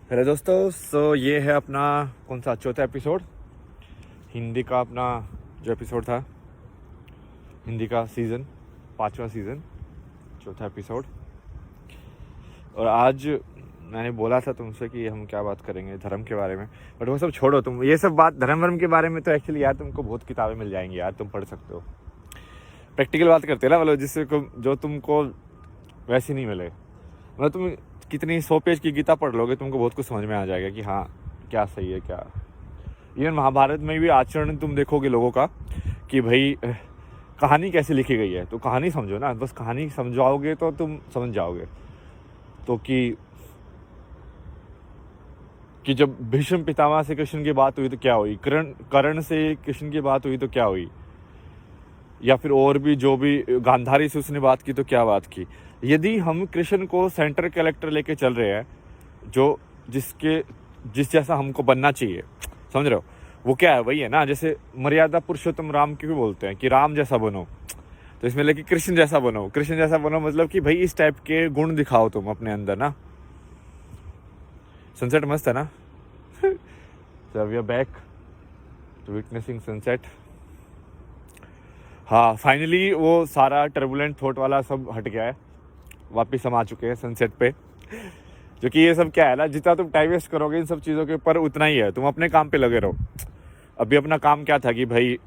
Hello दोस्तों, ये है अपना कौन सा चौथा एपिसोड हिंदी का। अपना जो एपिसोड था हिंदी का सीज़न 5वां सीज़न चौथा एपिसोड। और आज मैंने बोला था तुमसे कि हम क्या बात करेंगे धर्म के बारे में, बट वो सब छोड़ो। तुम ये सब बात धर्म के बारे में तो एक्चुअली यार तुमको बहुत किताबें मिल जाएंगी यार, तुम पढ़ सकते हो। प्रैक्टिकल बात करते हैं ना, मतलब जिससे जो तुमको वैसे नहीं मिले। मतलब तुम कितनी 100 पेज की गीता पढ़ लोगे, तुमको बहुत कुछ समझ में आ जाएगा कि हाँ क्या सही है क्या। इवन महाभारत में भी आचरण तुम देखोगे लोगों का कि भाई कहानी कैसे लिखी गई है, तो कहानी समझो ना, बस कहानी समझाओगे तो तुम समझ जाओगे। तो कि जब भीष्म पितामह से कृष्ण की बात हुई तो क्या हुई, कर्ण से कृष्ण की बात हुई तो क्या हुई, या फिर और भी जो भी गांधारी से उसने बात की तो क्या बात की। यदि हम कृष्ण को सेंटर कैरेक्टर लेके चल रहे हैं, जो जिस जैसा हमको बनना चाहिए, समझ रहे हो, वो क्या है, वही है ना। जैसे मर्यादा पुरुषोत्तम राम क्यों बोलते हैं कि राम जैसा बनो, तो इसमें लेके कृष्ण जैसा बनो। कृष्ण जैसा बनो मतलब कि भाई इस टाइप के गुण दिखाओ तुम अपने अंदर ना। सनसेट मस्त है ना। So we are back to witnessing sunset. हाँ, फाइनली वो सारा टर्बुलेंट थॉट वाला सब हट गया है, वापस हम आ चुके हैं सनसेट पे। जो कि ये सब क्या है ना, जितना तुम टाइम वेस्ट करोगे इन सब चीज़ों के ऊपर उतना ही है, तुम अपने काम पे लगे रहो। अभी अपना काम क्या था कि भाई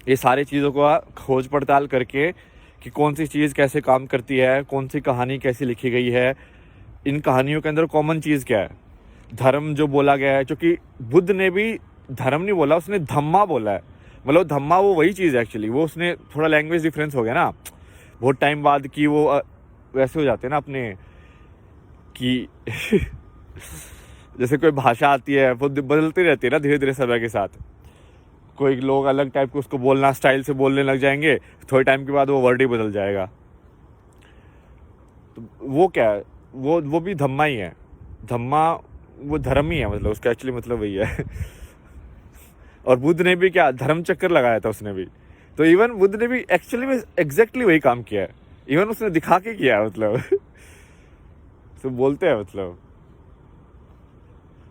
ये सारी चीज़ों को खोज पड़ताल करके कि कौन सी चीज़ कैसे काम करती है, कौन सी कहानी कैसी लिखी गई है, इन कहानियों के अंदर कॉमन चीज़ क्या है, धर्म जो बोला गया है। क्योंकि बुद्ध ने भी धर्म नहीं बोला, उसने धम्मा बोला है। मतलब धम्मा वो वही चीज़ है एक्चुअली, वो उसने थोड़ा लैंग्वेज डिफरेंस हो गया ना बहुत टाइम बाद कि वो वैसे हो जाते हैं ना अपने कि जैसे कोई भाषा आती है वो बदलती रहती है ना धीरे धीरे समय के साथ। कोई लोग अलग टाइप के उसको बोलना स्टाइल से बोलने लग जाएंगे, थोड़े टाइम के बाद वो वर्ड ही बदल जाएगा। तो वो क्या है, वो भी धम्मा ही है। धम्मा वो धर्म ही है, मतलब उसका एक्चुअली मतलब वही है। और बुद्ध ने भी क्या धर्म चक्कर लगाया था उसने भी। तो इवन बुद्ध ने भी एक्चुअली में एग्जैक्टली वही काम किया है, इवन उसने दिखा के किया है, मतलब तो बोलते हैं मतलब।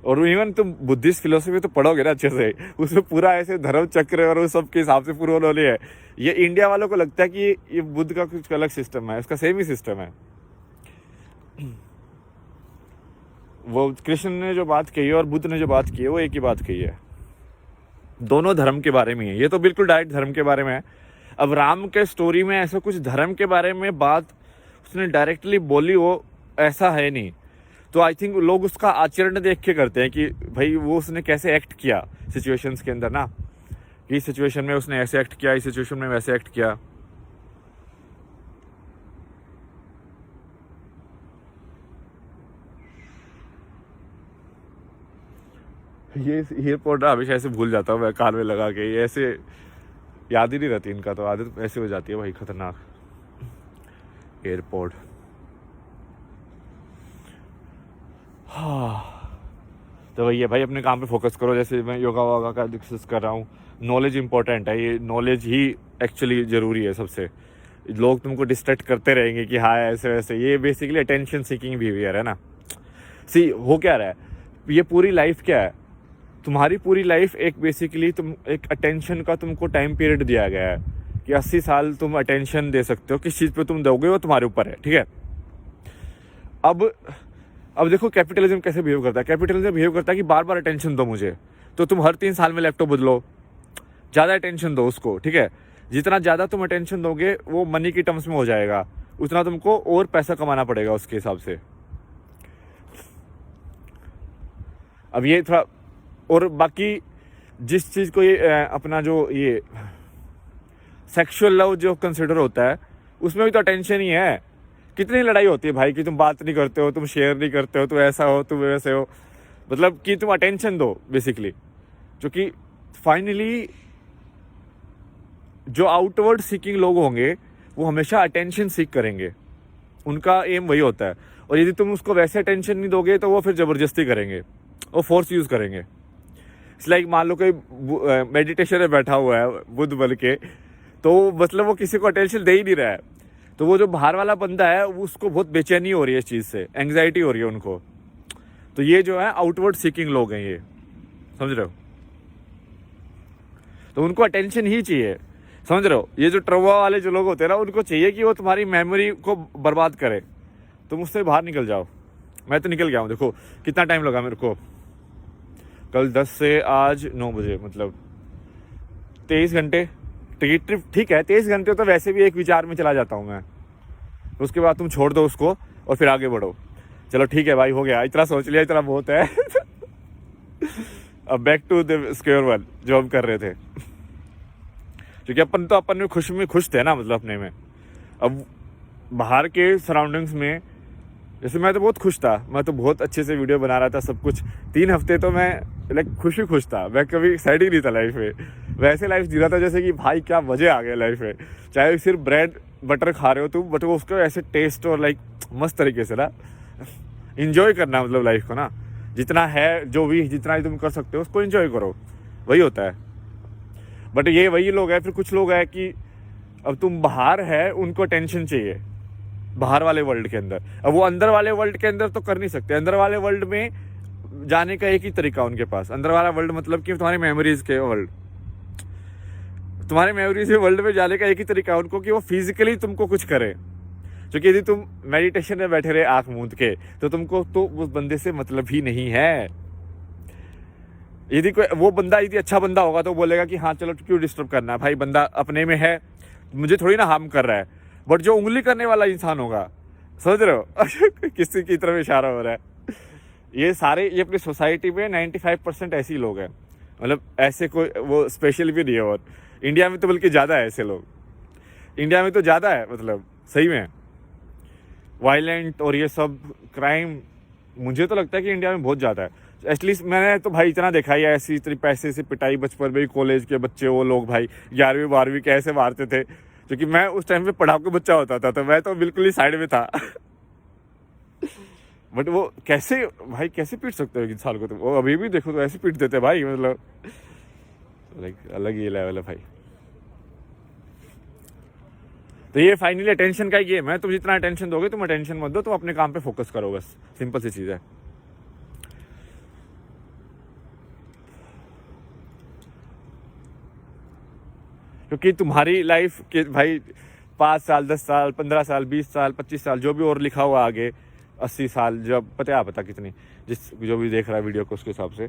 और इवन तुम बुद्धिस्ट फिलोसफी तो पढ़ोगे ना अच्छे से, उसमें पूरा ऐसे धर्म चक्र और उस सब के हिसाब से पूरा उन्होंने है। ये इंडिया वालों को लगता है कि ये बुद्ध का कुछ अलग सिस्टम है, उसका सेम ही सिस्टम है। वो कृष्ण ने जो बात कही है और बुद्ध ने जो बात की है वो एक ही बात कही है, दोनों धर्म के बारे में है। ये तो बिल्कुल डायरेक्ट धर्म के बारे में है। अब राम के स्टोरी में ऐसा कुछ धर्म के बारे में बात उसने डायरेक्टली बोली हो ऐसा है नहीं। तो आई थिंक लोग उसका आचरण देख के करते हैं कि भाई वो उसने कैसे एक्ट किया सिचुएशंस के अंदर ना, कि इस सिचुएशन में उसने ऐसे एक्ट किया, इस सिचुएशन में वैसे एक्ट किया। ये एयरपोर्ट हमेशा ऐसे भूल जाता हूँ मैं कान में लगा के, ये ऐसे याद ही नहीं रहती इनका, तो आदत ऐसे हो जाती है भाई खतरनाक। एयरपोर्ट, हाँ। तो वही है भाई, अपने काम पे फोकस करो। जैसे मैं योगा वोगा का डिस्कस कर रहा हूँ, नॉलेज इंपॉर्टेंट है, ये नॉलेज ही एक्चुअली ज़रूरी है सबसे। लोग तुमको डिस्ट्रैक्ट करते रहेंगे कि हाँ ऐसे वैसे, ये बेसिकली अटेंशन सीकिंग बिहेवियर है ना। सी हो क्या रहा है, ये पूरी लाइफ क्या है, तुम्हारी पूरी लाइफ एक बेसिकली तुम एक अटेंशन का तुमको टाइम पीरियड दिया गया है कि 80 साल तुम अटेंशन दे सकते हो। किस चीज़ पे तुम दोगे वो तुम्हारे ऊपर है, ठीक है। अब देखो कैपिटलिज्म कैसे बिहेव करता है। कैपिटलिज्म बिहेव करता है कि बार बार अटेंशन दो मुझे, तो तुम हर 3 साल में लैपटॉप बदलो, ज़्यादा अटेंशन दो उसको, ठीक है। जितना ज़्यादा तुम अटेंशन दोगे वो मनी की टर्म्स में हो जाएगा, उतना तुमको और पैसा कमाना पड़ेगा उसके हिसाब से। अब ये थोड़ा, और बाकी जिस चीज़ को ये अपना जो ये सेक्सुअल लव जो कंसिडर होता है उसमें भी तो अटेंशन ही है। कितनी लड़ाई होती है भाई कि तुम बात नहीं करते हो, तुम शेयर नहीं करते हो, तुम ऐसा हो तुम वैसे हो, मतलब कि तुम अटेंशन दो बेसिकली। जो कि फाइनली जो आउटवर्ड सीकिंग लोग होंगे वो हमेशा अटेंशन सीक करेंगे, उनका एम वही होता है। और यदि तुम उसको वैसे अटेंशन नहीं दोगे तो वो फिर ज़बरदस्ती करेंगे, वो फोर्स यूज़ करेंगे। इट्स लाइक मान लो कोई मेडिटेशन में बैठा हुआ है बुद्ध बन के, तो मतलब वो किसी को अटेंशन दे ही नहीं रहा है, तो वो जो बाहर वाला बंदा है उसको बहुत बेचैनी हो रही है इस चीज़ से, एंग्जाइटी हो रही है उनको। तो ये जो है आउटवर्ड सीकिंग लोग हैं, ये समझ रहे हो। तो उनको अटेंशन ही चाहिए, समझ रहे हो। ये जो ट्रवा वाले जो लोग होते हैं ना, उनको चाहिए कि वो तुम्हारी मेमोरी को बर्बाद करे, तुम उससे बाहर निकल जाओ। मैं तो निकल गया हूँ, देखो कितना टाइम लगा मेरे को, कल 10 से आज 9 बजे, मतलब 23 घंटे। ट्रिप ठीक है, 23 घंटे तो वैसे भी एक विचार में चला जाता हूँ मैं, उसके बाद तुम छोड़ दो उसको और फिर आगे बढ़ो। चलो ठीक है भाई, हो गया, इतना सोच लिया, इतना बहुत है। अब back to the square one जो हम कर रहे थे, क्योंकि अपन में खुश थे ना, मतलब अपने में। अब बाहर के सराउंडिंग्स में, जैसे मैं तो बहुत खुश था, मैं तो बहुत अच्छे से वीडियो बना रहा था, सब कुछ। 3 हफ्ते तो मैं लाइक खुश था, मैं कभी सैड ही नहीं था लाइफ में। वैसे लाइफ जी रहा था जैसे कि भाई क्या मजे आ गए लाइफ में। चाहे सिर्फ ब्रेड बटर खा रहे हो तुम, बट वो उसको ऐसे टेस्ट और लाइक मस्त तरीके से ना इंजॉय करना, मतलब लाइफ को ना, जितना है जो भी, जितना ही तुम कर सकते हो उसको इंजॉय करो, वही होता है। बट ये वही लोग हैं, फिर कुछ लोग हैं कि अब तुम बाहर है, उनको टेंशन चाहिए बाहर वाले वर्ल्ड के अंदर। अब वो अंदर वाले वर्ल्ड के अंदर तो कर नहीं सकते। अंदर वाले वर्ल्ड में जाने का एक ही तरीका उनके पास, अंदर वाला वर्ल्ड मतलब कि तुम्हारी मेमोरीज के वर्ल्ड, तुम्हारे मेमोरीज के वर्ल्ड में जाने का एक ही तरीका उनको कि वो फिजिकली तुमको कुछ करे। क्योंकि यदि तुम मेडिटेशन में बैठे रहे आंख मूंद के, तो तुमको तो उस बंदे से मतलब ही नहीं है। यदि कोई वो बंदा यदि अच्छा बंदा होगा तो बोलेगा कि हाँ चलो क्यों डिस्टर्ब करना है भाई, बंदा अपने में है, मुझे थोड़ी ना हार्म कर रहा है। बट जो उंगली करने वाला इंसान होगा, समझ रहे हो, किसी की तरफ इशारा हो रहा है, ये अपनी सोसाइटी में 95% ऐसे ही लोग हैं। मतलब ऐसे कोई वो स्पेशल भी नहीं है, और इंडिया में तो बल्कि ज़्यादा है ऐसे लोग, इंडिया में तो ज़्यादा है, मतलब सही में वायलेंट और ये सब क्राइम मुझे तो लगता है कि इंडिया में बहुत ज़्यादा है। एटलीस्ट मैंने तो भाई इतना देखा ही है, ऐसी इतनी पैसे से पिटाई बचपन में, कॉलेज के बच्चे वो लोग भाई 11वीं 12वीं कैसे मारते थे। क्योंकि मैं उस टाइम पे पढ़ाकू बच्चा होता था, तो मैं तो बिल्कुल ही साइड में था। बट वो कैसे भाई, कैसे पीट सकते हो इंसान को तुम, वो अभी भी देखो तो ऐसे पीट देते भाई, मतलब लाइक अलग ही लेवल है भाई। तो ये फाइनली अटेंशन का ही गेम है। तुम जितना अटेंशन दोगे, तुम अटेंशन मत दो, तुम अपने काम पे फोकस करो, बस सिंपल सी चीज़ है। क्योंकि तुम्हारी लाइफ के भाई 5 साल 10 साल 15 साल 20 साल 25 साल जो भी और लिखा हुआ आगे, 80 साल, जब पता कितनी, जिस जो भी देख रहा है वीडियो को उसके हिसाब से,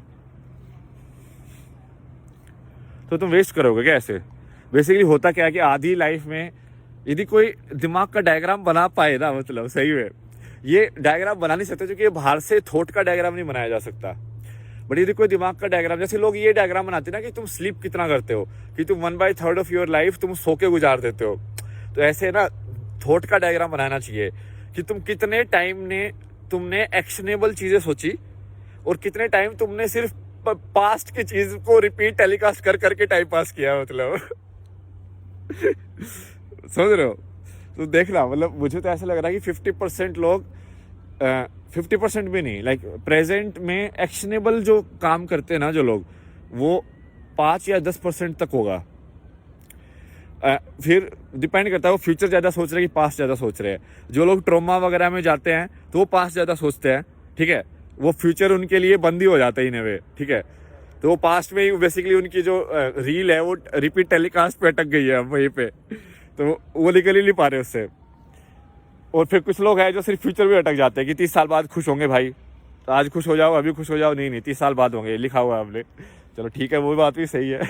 तो तुम वेस्ट करोगे क्या ऐसे। बेसिकली होता क्या है कि आधी लाइफ में यदि कोई दिमाग का डायग्राम बना पाए ना, मतलब सही में ये डायग्राम बना नहीं सकते, क्योंकि बाहर से थॉट का डायग्राम नहीं बनाया जा सकता। बट यदि कोई दिमाग का डायग्राम, जैसे लोग ये डायग्राम बनाते हैं ना कि तुम स्लीप कितना करते हो, कि तुम 1/3 ऑफ योर लाइफ तुम सो के गुजार देते हो, तो ऐसे ना थॉट का डायग्राम बनाना चाहिए कि तुम कितने टाइम ने तुमने एक्शनेबल चीजें सोची और कितने टाइम तुमने सिर्फ पास्ट की चीज को रिपीट टेलीकास्ट कर करके टाइम पास किया, मतलब समझ रहे हो। तो देखना, मतलब मुझे तो ऐसा लग रहा है कि 50% लोग 50% भी नहीं, लाइक प्रेजेंट में एक्शनेबल जो काम करते हैं ना जो लोग, वो 5 या 10% तक होगा। फिर डिपेंड करता है वो फ्यूचर ज़्यादा सोच रहे हैं कि पास्ट ज़्यादा सोच रहे हैं। जो लोग ट्रॉमा वगैरह में जाते हैं तो वो पास्ट ज़्यादा सोचते हैं, ठीक है, वो फ्यूचर उनके लिए बंद ही हो जाता है इन वे, ठीक है। तो वो पास्ट में ही बेसिकली उनकी जो रील है वो रिपीट टेलीकास्ट पे अटक गई है वहीं पे, तो वो निकल ही नहीं पा रहे उससे। और फिर कुछ लोग हैं जो सिर्फ फ्यूचर में अटक जाते हैं कि 30 साल बाद खुश होंगे भाई, तो आज खुश हो जाओ, अभी खुश हो जाओ, नहीं 30 साल बाद होंगे, लिखा हुआ है हमने। चलो ठीक है, वो बात भी सही है।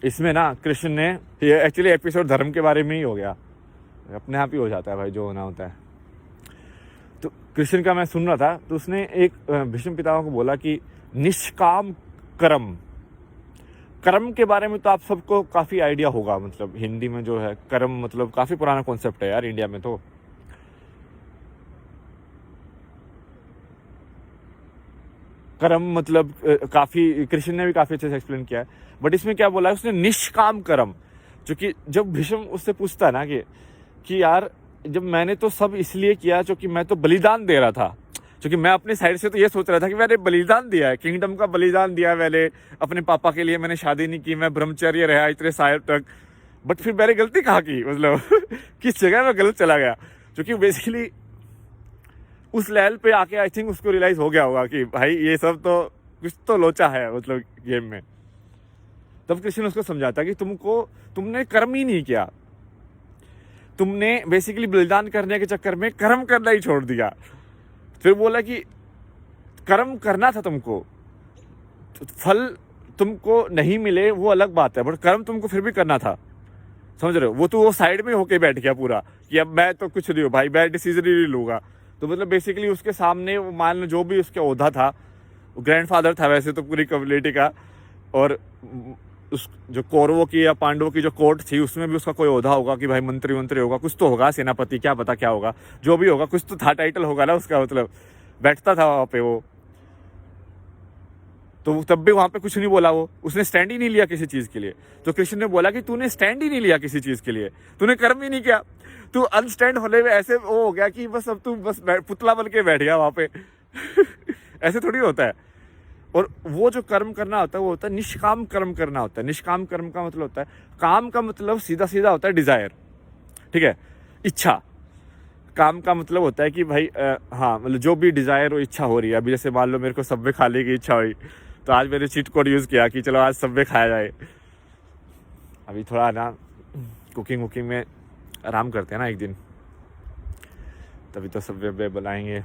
इसमें ना कृष्ण ने, ये एक्चुअली एपिसोड धर्म के बारे में ही हो गया, अपने आप ही हो जाता है भाई जो होना होता है। तो कृष्ण का मैं सुन रहा था, तो उसने एक भीष्म पितामह को बोला कि निष्काम कर्म के बारे में तो आप सबको काफ़ी आइडिया होगा, मतलब हिंदी में जो है कर्म मतलब काफ़ी पुराना कॉन्सेप्ट है यार इंडिया में। तो कर्म मतलब काफ़ी कृष्ण ने भी काफ़ी अच्छे से एक्सप्लेन किया है। बट इसमें क्या बोला है उसने, निष्काम कर्म। क्योंकि जब भीष्म उससे पूछता है ना कि यार जब मैंने तो सब इसलिए किया क्योंकि मैं तो बलिदान दे रहा था, क्योंकि मैं अपनी साइड से तो ये सोच रहा था कि मैंने बलिदान दिया है, किंगडम का बलिदान दिया है मैंने, अपने पापा के लिए मैंने शादी नहीं की, मैं ब्रह्मचर्य रहा इतने साल तक, बट फिर मैंने गलती कहाँ की, मतलब किस जगह में गलत चला गया, क्योंकि बेसिकली उस लेवल पे आके आई थिंक उसको रियलाइज हो गया होगा कि भाई ये सब तो कुछ तो लोचा है मतलब गेम में। तब कृष्ण उसको समझाता कि तुमने कर्म ही नहीं किया, तुमने बेसिकली बलिदान करने के चक्कर में कर्म करना ही छोड़ दिया। फिर बोला कि कर्म करना था तुमको, फल तुमको नहीं मिले वो अलग बात है, बट कर्म तुमको फिर भी करना था, समझ रहे हो। वो साइड में होके बैठ गया पूरा कि अब मैं तो कुछ नहीं हूँ भाई, मैं डिसीजन ही नहीं लूँगा। तो मतलब बेसिकली उसके सामने वो मान लो जो भी उसका ओहदा था, ग्रैंडफादर था वैसे तो पूरी कम्युनिटी का, और उस जो कौरवों की या पांडवों की जो कोर्ट थी उसमें भी उसका कोई ओहदा होगा कि भाई मंत्री होगा, कुछ तो होगा, सेनापति, क्या पता क्या होगा, जो भी होगा कुछ तो था, टाइटल होगा ना उसका, मतलब बैठता था वहाँ पे वो। तो तब भी वहाँ पे कुछ नहीं बोला, वो उसने स्टैंड ही नहीं लिया किसी चीज़ के लिए। तो कृष्ण ने बोला कि तूने स्टैंड ही नहीं लिया किसी चीज़ के लिए, तूने कर्म ही नहीं किया, तू अनस्टैंड होने में ऐसे वो हो गया कि बस अब तू बस पुतला बन के बैठ गया वहाँ पे ऐसे थोड़ी होता है। और वो जो कर्म करना होता है वो होता है निष्काम कर्म करना होता है। निष्काम कर्म का मतलब होता है, काम का मतलब सीधा सीधा होता है डिजायर, ठीक है, इच्छा। काम का मतलब होता है कि भाई हाँ मतलब जो भी डिजायर हो, इच्छा हो रही है। अभी जैसे मान लो मेरे को सब्वे खाने की इच्छा हुई, तो आज मैंने चीट कोड यूज़ किया कि चलो आज सब्वे खाया जाए। अभी थोड़ा ना कुकिंग में आराम करते हैं ना एक दिन, तभी तो सब्वे बनाएंगे।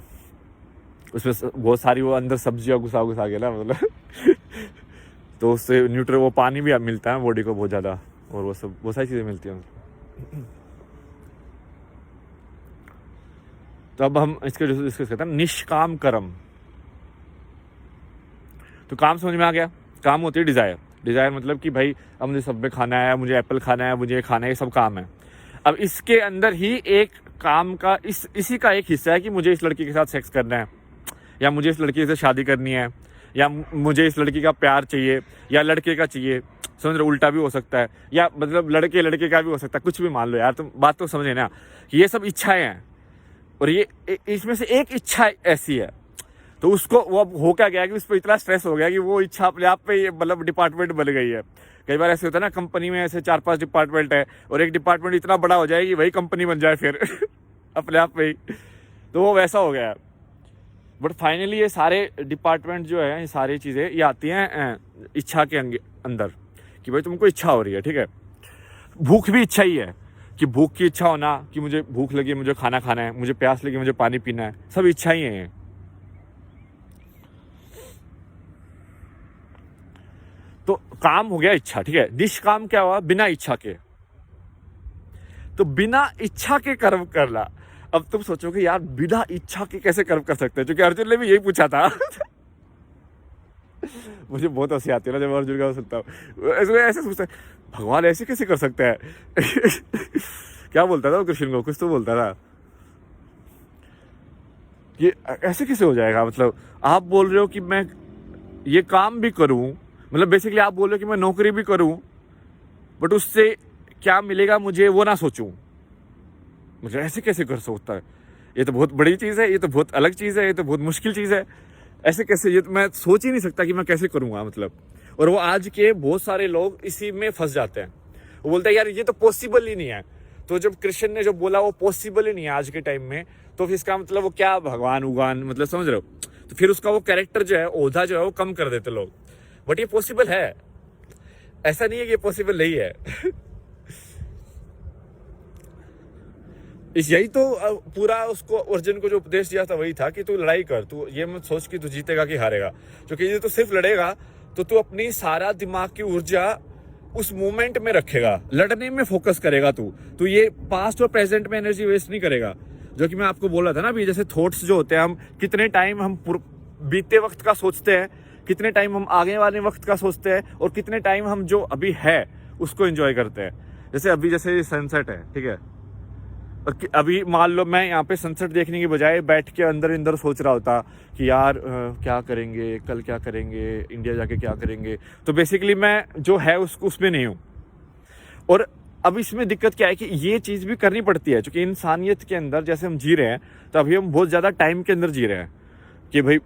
उसमें बहुत सारी वो अंदर सब्जियां घुसा के ना, मतलब तो उससे न्यूट्रिय वो पानी भी मिलता है बॉडी को बहुत ज़्यादा, और वो सब बहुत सारी चीज़ें मिलती हैं। तो अब हम इसके डिस्कस करते हैं निष्काम कर्म। तो काम समझ में आ गया, काम होती है डिज़ायर। डिज़ायर मतलब कि भाई अब मुझे सब्वे खाना है, मुझे एप्पल खाना है, मुझे खाना है, ये सब काम है। अब इसके अंदर ही एक काम का इसी का एक हिस्सा है कि मुझे इस लड़की के साथ सेक्स करना है, या मुझे इस लड़की से शादी करनी है, या मुझे इस लड़की का प्यार चाहिए, या लड़के का चाहिए, समझ रहे, उल्टा भी हो सकता है, या मतलब लड़के का भी हो सकता है, कुछ भी मान लो यार, तुम बात तो समझे ना कि ये सब इच्छाएं हैं। और ये इसमें से एक इच्छा ऐसी है, तो उसको वो अब हो क्या गया कि उस पर इतना स्ट्रेस हो गया कि वो इच्छा अपने आप पे मतलब डिपार्टमेंट बन गई है। कई बार ऐसे होता है ना, कंपनी में ऐसे 4-5 डिपार्टमेंट है, और एक डिपार्टमेंट इतना बड़ा हो जाए कि वही कंपनी बन जाए फिर अपने आप पे ही, तो वो वैसा हो गया है। बट फाइनली ये सारे डिपार्टमेंट जो है, ये सारी चीज़ें ये आती हैं इच्छा के अंदर, कि भाई तुमको इच्छा हो रही है, ठीक है। भूख भी इच्छा ही है, कि भूख की इच्छा होना कि मुझे भूख लगी, मुझे खाना खाना है, मुझे प्यास लगी, मुझे पानी पीना है, सब इच्छा ही है। तो काम हो गया इच्छा, ठीक है। निष्काम क्या हुआ, बिना इच्छा के। तो बिना इच्छा के कर्म करना। अब तुम सोचोगे यार बिना इच्छा के कैसे कर्म कर सकते हैं, क्योंकि अर्जुन ने भी यही पूछा था मुझे बहुत हंसी आती है ना जब अर्जुन का सुनता हूँ, ऐसे सोचता है भगवान ऐसे कैसे कर सकते हैं क्या बोलता था वो कृष्ण को, कुछ तो बोलता था, ये ऐसे कैसे हो जाएगा, मतलब आप बोल रहे हो कि मैं ये काम भी करूं, मतलब बेसिकली आप बोल रहे हो कि मैं नौकरी भी करूं, बट उससे क्या मिलेगा मुझे वो ना सोचूं, मुझे ऐसे कैसे कर सकता है, ये तो बहुत बड़ी चीज़ है, ये तो बहुत अलग चीज़ है, ये तो बहुत मुश्किल चीज़ है, ऐसे कैसे, ये तो मैं सोच ही नहीं सकता कि मैं कैसे करूँगा, मतलब। और वो आज के बहुत सारे लोग इसी में फंस जाते हैं, वो बोलते हैं यार ये तो पॉसिबल ही नहीं है। तो जब कृष्ण ने जो बोला वो पॉसिबल ही नहीं है आज के टाइम में, तो फिर इसका मतलब वो क्या भगवान उगान, मतलब समझ रहे हो, तो फिर उसका वो कैरेक्टर जो है, ओहदा जो है वो कम कर देते लोग। बट ये पॉसिबल है, ऐसा नहीं है कि ये पॉसिबल नहीं है यही तो पूरा उसको अर्जुन को जो उपदेश दिया था वही था कि तू लड़ाई कर, तू ये मत सोच कि तू जीतेगा कि हारेगा, क्योंकि ये तो सिर्फ लड़ेगा तो तू अपनी सारा दिमाग की ऊर्जा उस मोमेंट में रखेगा, लड़ने में फोकस करेगा, तू ये पास्ट और प्रेजेंट में एनर्जी वेस्ट नहीं करेगा। जो कि मैं आपको बोल रहा था ना अभी, जैसे थॉट्स जो होते हैं, हम कितने टाइम हम बीते वक्त का सोचते हैं, कितने टाइम हम आगे वाले वक्त का सोचते हैं, और कितने टाइम हम जो अभी है उसको एंजॉय करते हैं। जैसे अभी जैसे सनसेट है, ठीक है, और अभी मान लो मैं यहाँ पे सनसेट देखने की बजाय बैठ के अंदर सोच रहा होता कि यार क्या करेंगे, कल क्या करेंगे, इंडिया जाके क्या करेंगे, तो बेसिकली मैं जो है उसमें नहीं हूँ। और अब इसमें दिक्कत क्या है कि ये चीज़ भी करनी पड़ती है, क्योंकि इंसानियत के अंदर जैसे हम जी रहे हैं, तो अभी हम बहुत ज़्यादा टाइम के अंदर जी रहे हैं कि भाई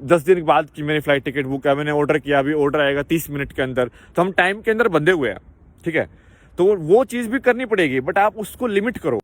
10 दिन बाद की मैंने फ्लाइट टिकट बुक है, मैंने ऑर्डर किया, अभी ऑर्डर आएगा 30 मिनट के अंदर, तो हम टाइम के अंदर बंधे हुए हैं, ठीक है। तो वो चीज़ भी करनी पड़ेगी, बट आप उसको लिमिट करो।